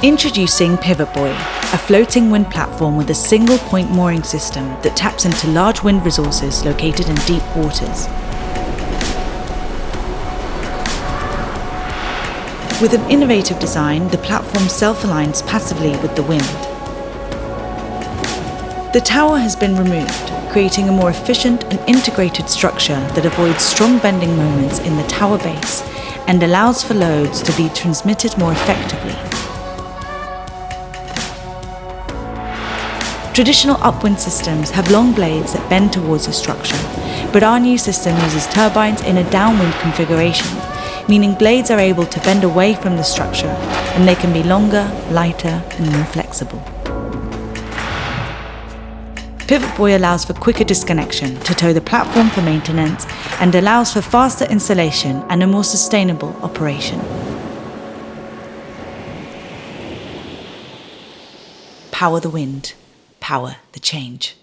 Introducing PivotBuoy, a floating wind platform with a single-point mooring system that taps into large wind resources located in deep waters. With an innovative design, the platform self-aligns passively with the wind. The tower has been removed, creating a more efficient and integrated structure that avoids strong bending moments in the tower base and allows for loads to be transmitted more effectively. Traditional upwind systems have long blades that bend towards the structure, but our new system uses turbines in a downwind configuration, meaning blades are able to bend away from the structure and they can be longer, lighter and more flexible. PivotBuoy allows for quicker disconnection to tow the platform for maintenance and allows for faster installation and a more sustainable operation. Power the wind. Power the change.